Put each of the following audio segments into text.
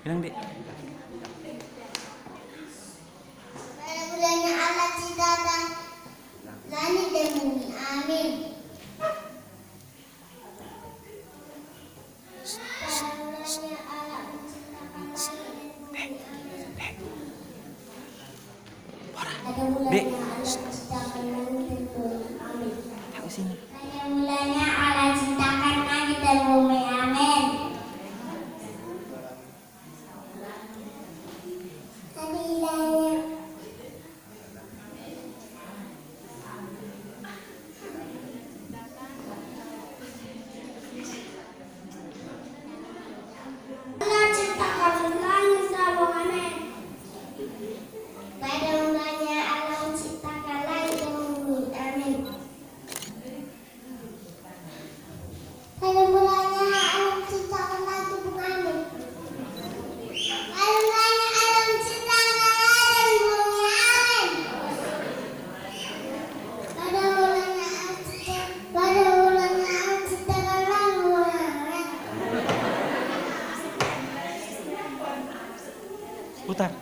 Bilang, Dek. Pada mulanya Allah ciptakan langit dan bumi. Amin. Pada mulanya Allah menciptakan langit dan bumi. Amin. Pada mulanya Allah menciptakan langit dan bumi. Amin. Tak ke sini. Pada mulanya Allah ciptakan langit dan bumi. Amin. Allah ciptakan langit dan bumi. Amin. Pada mulanya Allah menciptakan langit dan bumi. Amin. Pada mulanya Allah menciptakan langit dan bumi. Amin. Pada mulanya Allah menciptakan langit dan bumi. Amin. Pada mulanya Allah menciptakan langit dan bumi. Amin.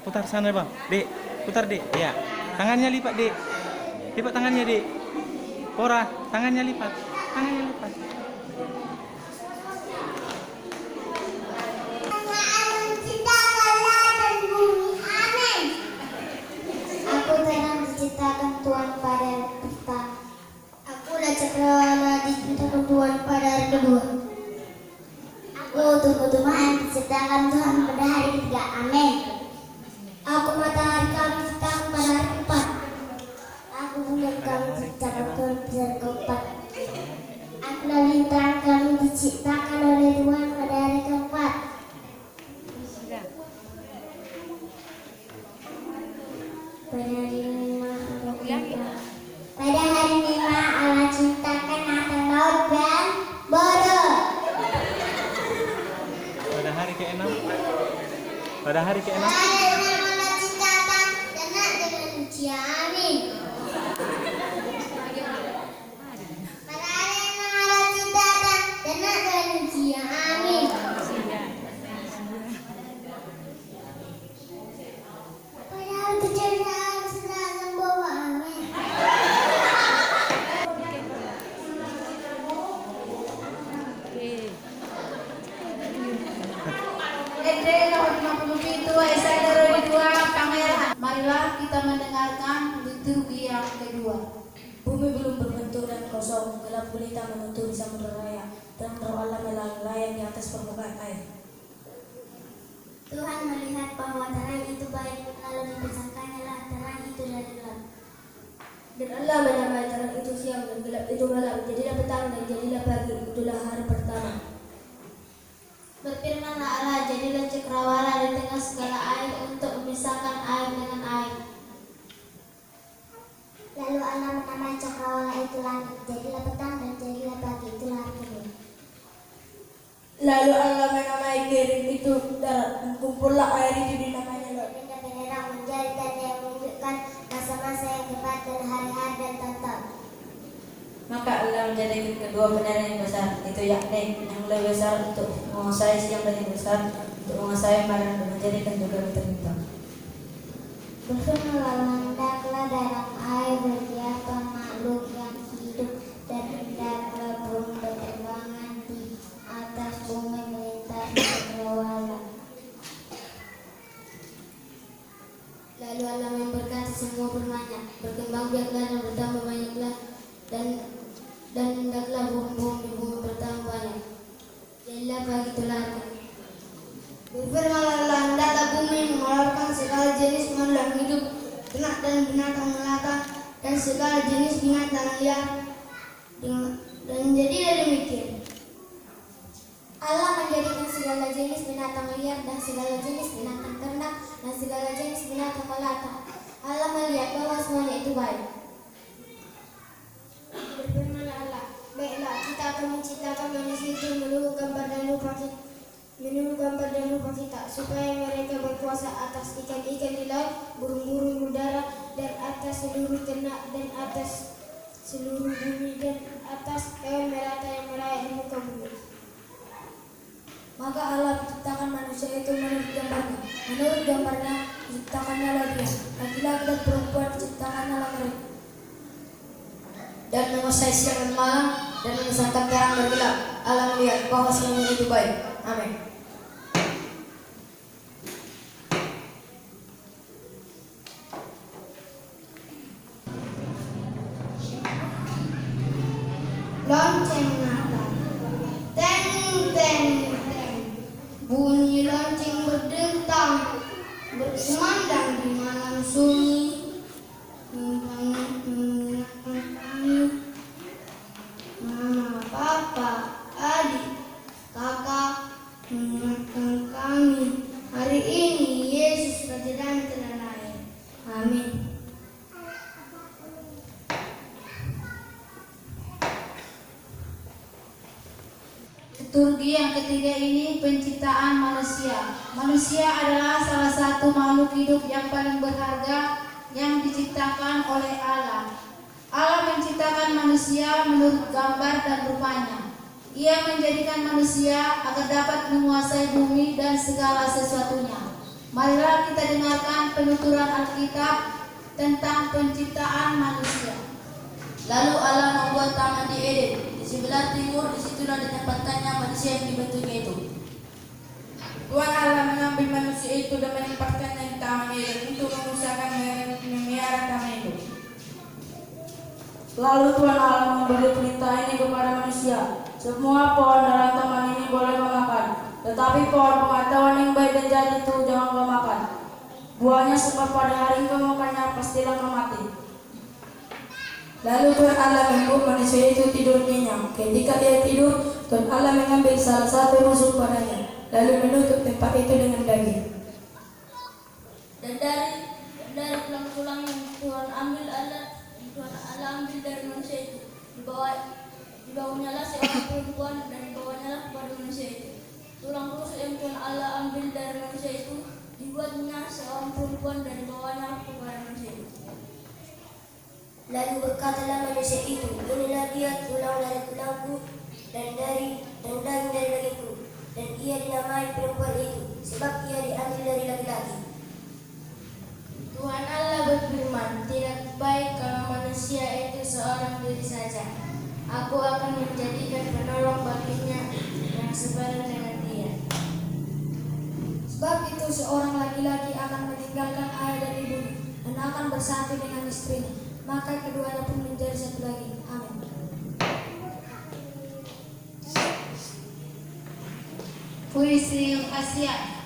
Putar sana, Bang. Dek, putar, Dek. Ya. Tangannya lipat, Dek. Lipat tangannya, Dek. Pora, tangannya lipat. Tangannya lipat. Allah menciptakan langit dan bumi. Amin. Aku telah diciptakan Tuhan pada hari pertama. Akulah cakrawala diciptakan Tuhan pada hari kedua. Aku tumbuh-tumbuhan diciptakan Tuhan pada hari ketiga. Amin. Aku matahari kami diciptakan pada hari keempat. Aku bulan kami diciptakan Tuhan pada hari keempat. Aku lintang kami diciptakan oleh Tuhan pada hari keempat. Pada hari lima Allah ciptakan atau laut dan bodoh. Pada hari ke-6. Pada hari ke-6. Pada hari enam Allah ciptakan ternak dan manusia. Amin. Pada hari enam Allah ciptakan ternak dan manusia. Amin. Pada hari tujuh Allah ciptakan bahwa. Amin. Marilah kita mendengarkan liturgi yang kedua. Bumi belum berbentuk dan kosong, gelap gulita menutupi samudera raya, dan roh Allah melayang di atas permukaan air. Tuhan melihat bahwa terang itu baik, lalu dipasangkannya lah terang itu dari gelap. Dan Allah menamai terang itu siang dan gelap itu malam, jadilah petang dan jadilah pagi, itulah hari pertama. Berfirmanlah Allah, jadilah cakrawala di tengah segala air untuk memisahkan air dengan air. Lalu Allah menamai cakrawala itu langit, jadilah petang dan jadilah pagi, itulah hari kedua. Lalu Allah menamai kirim itu darat, dan kumpullah air itu dinamanya laut. Benda penerang menjadi tanda yang menunjukkan masa-masa yang tepat dan hari-hari dan tahun-tahun. Maka Allah menjadikan kedua penerang yang besar, itu yakni yang lebih besar untuk menguasai siang dan yang besar untuk menguasai malam, dan menjadikan juga bintang-bintang. Berfirmanlah Allah, hendaklah dalam air berdiam makhluk yang hidup, dan hendaklah burung berterbangan di atas bumi melintasi cakrawala. Lalu Allah memberkati semua berbanyak, berkembang biaklah dan bertambah banyaklah, dan hendaklah burung-burung di bumi bertambah banyak. Jadilah pagi itulah hari. Berfirmanlah Allah, hendaklah bumi mengeluarkan segala jenis makhluk yang hidup, ternak dan binatang melata, dan segala jenis binatang liar. Dan jadilah demikian. Allah menjadikan segala jenis binatang liar dan segala jenis binatang ternak dan segala jenis binatang melata. Allah melihat bahwa semuanya itu baik. Berfirmanlah Allah, baiklah kita akan menciptakan manusia itu menurut gambar dan rupa kita, supaya mereka berkuasa atas ikan-ikan di laut, burung-burung udara, dan atas seluruh ternak, dan atas seluruh bumi, dan atas hewan melata yang merayap di muka bumi. Maka Allah menciptakan manusia manusia itu menurut gambarnya. Menurut gambarnya diciptakannya dia. Laki-laki dan perempuan diciptakannya mereka. Dan menguasai siang dan malam dan mengesahkan terang dan gelap. Allah melihat bahwa semuanya itu baik. Amin. Lonceng Natal. Teng teng teng. Bunyi lonceng berdentang berkumandang di malam sunyi. Mengingatkan kami, mama, papa, adik, kakak, mengingatkan kami hari ini Yesus Raja dan telah lahir. Amin. Liturgi yang ketiga ini penciptaan manusia. Manusia adalah salah satu makhluk hidup yang paling berharga yang diciptakan oleh Allah. Allah menciptakan manusia menurut gambar dan rupanya. Ia menjadikan manusia agar dapat menguasai bumi dan segala sesuatunya. Marilah kita dengarkan penuturan Alkitab tentang penciptaan manusia. Lalu Allah membuat taman di Eden. Di sebelah timur, disitulah ditempatkannya manusia yang dibentuknya itu. Tuhan Allah mengambil manusia itu dan menempatkannya di taman Eden untuk mengusahakan memelihara taman itu. Lalu Tuhan Allah memberi perintah ini kepada manusia. Semua pohon dalam taman ini boleh memakan, tetapi pohon pengetahuan yang baik dan jahat itu jangan kau makan. Buahnya sebab pada hari kau makannya pastilah kau mati. Lalu Tuhan Allah membuat manusia itu tidur nyenyak. Ketika dia tidur, Tuhan Allah mengambil salah satu rusuk padanya, lalu menutup tempat itu dengan daging. Dan dari tulang-tulang yang Tuhan Allah ambil dari manusia itu, dibawanya lah seorang perempuan dan dibawanya lah kepada manusia itu. Tulang rusuk yang Tuhan Allah ambil dari manusia itu, dibuatnya seorang perempuan dan dibawanya kepada manusia itu. Lalu berkatalah manusia itu, inilah dia tulang dari tulangku dan daging dari dagingku, dan ia dinamai perempuan itu, sebab ia diambil dari laki-laki. Tuhan Allah berfirman, tidak baik kalau manusia itu seorang diri saja. Aku akan menjadikan penolong baginya yang sepadan dengan dia. Sebab itu seorang laki-laki akan meninggalkan ayah dan ibunya dan akan bersatu dengan istrinya, maka keduanya pun menjadi satu daging. Amin. Puisi Asia.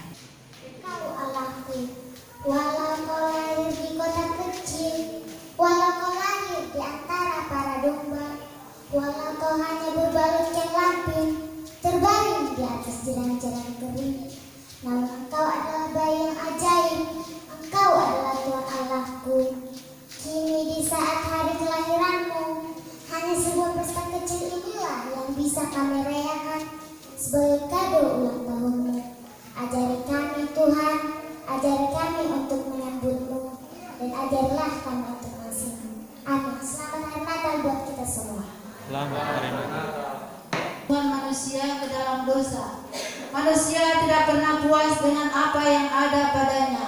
Kau Allahku, walau kau lahir di kota kecil, walau kau lahir di antara para domba, walau kau hanya berbalut yang lampin, terbaring di atas jalan-jalan kering, namun engkau adalah bayi yang ajaib, engkau adalah Tuhan Allahku. Kini di saat hari kelahiranmu, hanya sebuah pesta kecil inilah yang bisa kami rayakan sebagai kado ulang tahunmu. Ajari kami Tuhan, ajari kami untuk menyambutmu, dan ajarilah kami untuk mengasihimu. Amin. Selamat hari Natal buat kita semua. Selamat hari Natal. Tuhan manusia ke dalam dosa. Manusia tidak pernah puas dengan apa yang ada padanya.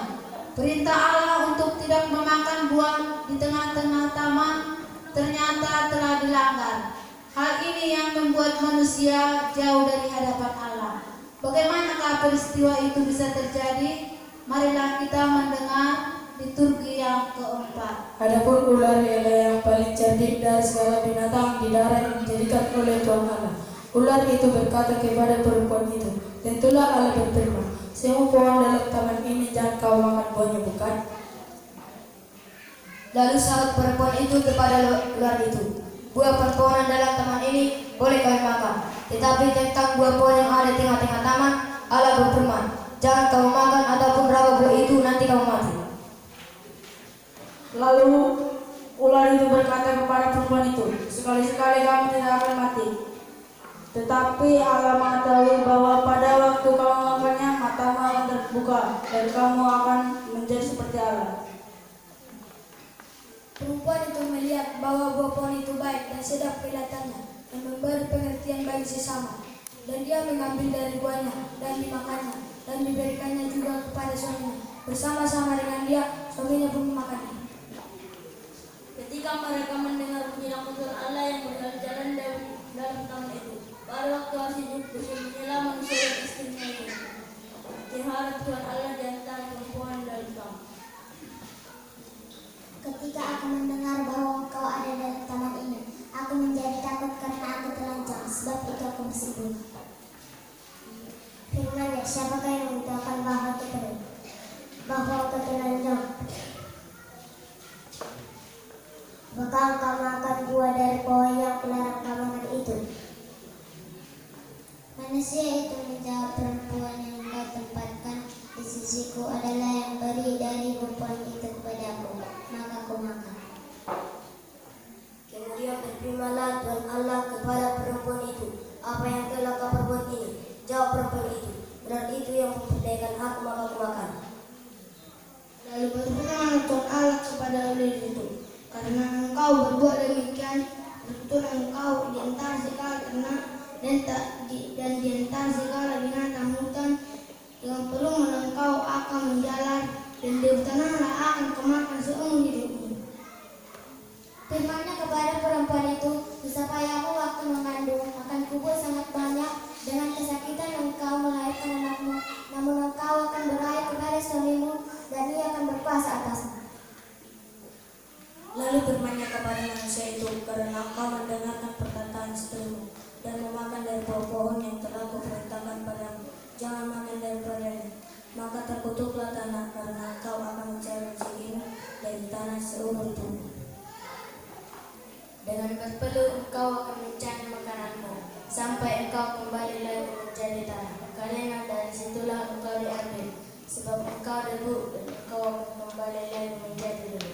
Perintah Allah untuk tidak memakan buah di tengah-tengah taman ternyata telah dilanggar. Hal ini yang membuat manusia jauh dari hadapan Allah. Bagaimanakah peristiwa itu bisa terjadi? Marilah kita mendengar liturgi yang keempat. Adapun ular ialah yang paling cerdik dari segala binatang di darat yang dijadikan oleh Tuhan Allah. Ular itu berkata kepada perempuan itu, tentulah Allah berfirman, semua pohon dalam taman ini jangan kau makan buahnya, bukan? Lalu sahabat perempuan itu kepada ular itu, buah perpohonan dalam taman ini boleh kau makan, tetapi tentang buah pohon yang ada di tengah-tengah taman, Allah berfirman, jangan kau makan ataupun raba buah itu, nanti kau mati. Lalu ular itu berkata kepada perempuan itu, sekali-sekali kamu tidak akan mati. Tetapi Allah mengetahui bahwa pada waktu kamu makannya, matamu akan terbuka dan kamu akan menjadi seperti Allah. Perempuan itu melihat bahwa buah pohon itu baik dan sedap kelihatannya dan memberi pengertian bagi sesama. Dan dia mengambil dari buahnya dan dimakannya, dan diberikannya juga kepada suaminya. Bersama-sama dengan dia, suaminya pun memakannya. Ketika mereka mendengar bunyi rahmat Allah yang berjalan dalam taman itu, pada waktu hari Jumat bersembunyilah manusia dan istrinya itu. Dihadap Tuhan Allah di antara perempuan dalam taman. Ketika aku mendengar bahwa engkau ada dalam taman ini, aku menjadi takut karena aku terancam, sebab itu aku bersembunyi. Firman-Nya, siapakah yang mengatakan bahwa engkau terancam? Maka engkau makan buah dari pohon yang kularang kau makan itu. Manusia itu menjawab, perempuan yang engkau tempatkan di sisiku adalah yang beri dari pohon itu kepadaku, maka aku makan. Kemudian berfirmanlah Tuhan Allah kepada perempuan itu, apa yang telah kau perbuat ini? Jawab perempuan itu, benar itu yang memperdayakan aku, maka aku makan. Lalu berfirman Tuhan Allah kepada ular itu, karena engkau berbuat demikian, betul engkau di antara segala ternak dan di antara segala binatang hutan yang perlu engkau akan menjalar, dan di tanahlah akan kemakan seumur hidupmu. Firman-Nya kepada perempuan itu, supaya aku waktu mengandung akan kubur sangat banyak dengan kesakitan engkau melahirkan anakmu, namun engkau akan berakhir kepada suamimu dan ia akan berkuasa atasmu. Lalu firman-Nya kepada manusia itu, karena engkau mendengarkan perkataan istrimu dan memakan dari pohon yang telah kuperintahkan padamu, jangan makan daripadanya, maka terkutuklah tanah, karena engkau akan mencari rezekimu dari tanah seumur hidupmu. Dengan berpeluh engkau akan mencari makananmu, sampai engkau kembali lagi menjadi tanah. Karena dari situlah engkau diambil, sebab engkau debu dan engkau akan kembali lagi menjadi debu.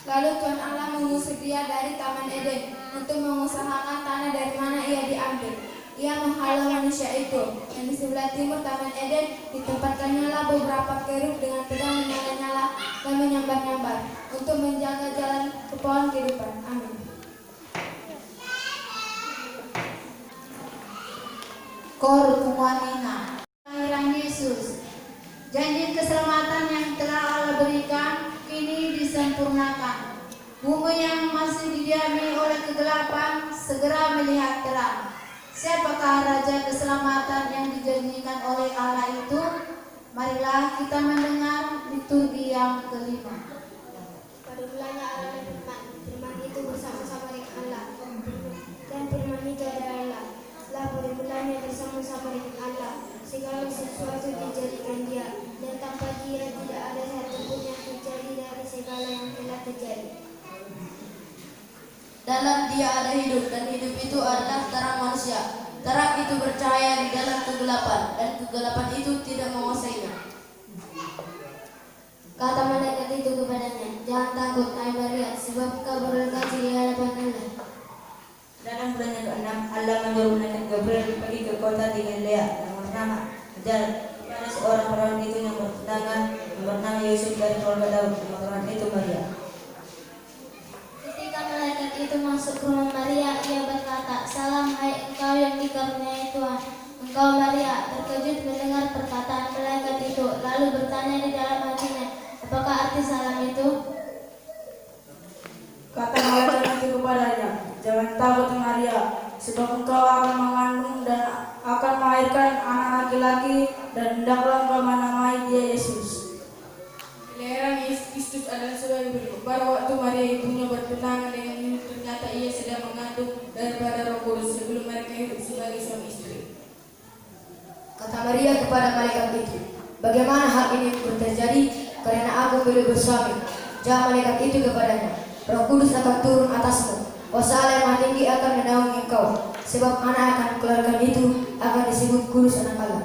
Lalu Tuhan Allah mengusir dia dari Taman Eden untuk mengusahakan tanah dari mana ia diambil. Ia menghalau manusia itu, yang di sebelah timur Taman Eden ditempatkannya beberapa kerub dengan pedang menyala-nyala dan menyambar-nyambar untuk menjaga jalan ke pohon kehidupan. Amin. Kor Kumanina, kelahiran Yesus. Janji keselamatan yang telah Allah berikan kini disempurnakan. Bumi yang masih didiami oleh kegelapan segera melihat terang. Siapakah Raja keselamatan yang dijanjikan oleh Allah itu? Marilah kita mendengar liturgi yang kelima. Pada mulanya Allah berfirman, firman itu bersama-sama dengan Allah, dan firman itu adalah Allah. Setelah pada mulanya bersama-sama dengan Allah, segala sesuatu dijadikan Dia, dan tanpa Dia tidak ada satupun yang terjadi dari segala yang telah terjadi. Dalam Dia ada hidup, dan hidup itu adalah terang manusia. Terang itu bercahaya di dalam kegelapan, dan kegelapan itu tidak menguasainya. Kata malaikat itu kepadanya, jangan takut, hai Maria, sebab engkau beroleh kasih di hadapan Allah. Dalam bulan ke-6, Allah menyuruh malaikat Gabriel pergi ke kota di Galilea yang bernama Nazareth. Ada seorang perawan itu yang bernama Yusuf dari keluarga Daud, nama perawan itu Maria. Ketika malaikat itu masuk ke rumah Maria, ia berkata, salam hai engkau yang dikaruniai Tuhan. Engkau Maria, terkejut mendengar perkataan malaikat itu, lalu bertanya di dalam hatinya, apakah arti salam itu? Kata malaikat itu kepadanya, jangan takut Maria, sebab engkau akan mengandung dan akan melahirkan anak laki-laki, dan hendaklah engkau menamai dia Yesus. Kelahiran Yesus Kristus adalah sebagai berikut. Pada waktu Maria ibunya bertunangan dengan Yusuf, ternyata ia sedang mengandung daripada Roh Kudus sebelum mereka hidup sebagai suami istri. Kata Maria kepada malaikat itu, bagaimana hal ini terjadi? Karena aku belum bersuami. Jawab malaikat itu kepadanya, Roh Kudus akan turun atasmu. Kuasa Allah yang Maha Tinggi akan menaungi engkau, sebab anak akan keluarkan itu akan disebut kudus anak Allah.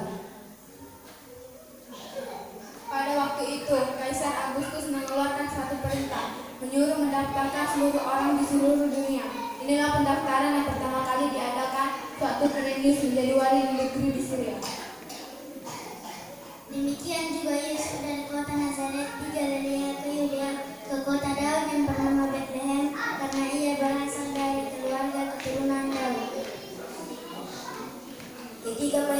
Pada waktu itu, Kaisar Agustus mengeluarkan satu perintah, menyuruh mendaftarkan seluruh orang di seluruh dunia. Inilah pendaftaran yang pertama kali diadakan suatu Cornelius menjadi wali negeri di Syria. Demikian juga Yesus dari kota Nazaret di Galilea ke Yudea ke kota Daud yang bernama Bethlehem, karena ia berasal dari keluarga keturunan Daud.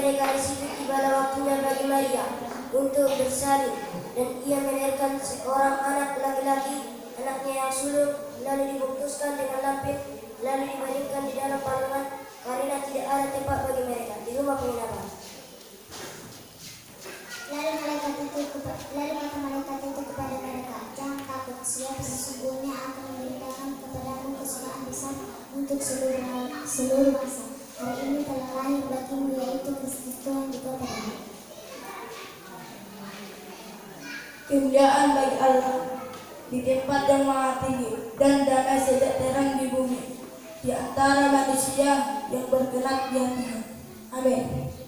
mereka di situ tibalah waktunya bagi Maria untuk bersalin, dan ia melahirkan seorang anak laki-laki, anaknya yang sulung, lalu dibungkuskan dengan lampin, lalu dibaringkan di dalam palungan karena tidak ada tempat bagi mereka di rumah penginapan. Lalu kata malaikat itu kepada mereka, jangan takut, Siapa sesungguhnya akan memberitakan kepadamu kesukaan besar untuk seluruh masa. Hari ini telah lahir bagimu, yaitu Kristus Tuhan di kota Daud. Kemuliaan bagi Allah di tempat yang maha tinggi, dan damai sejahtera di bumi di antara manusia yang berkenan di hatinya. Amin.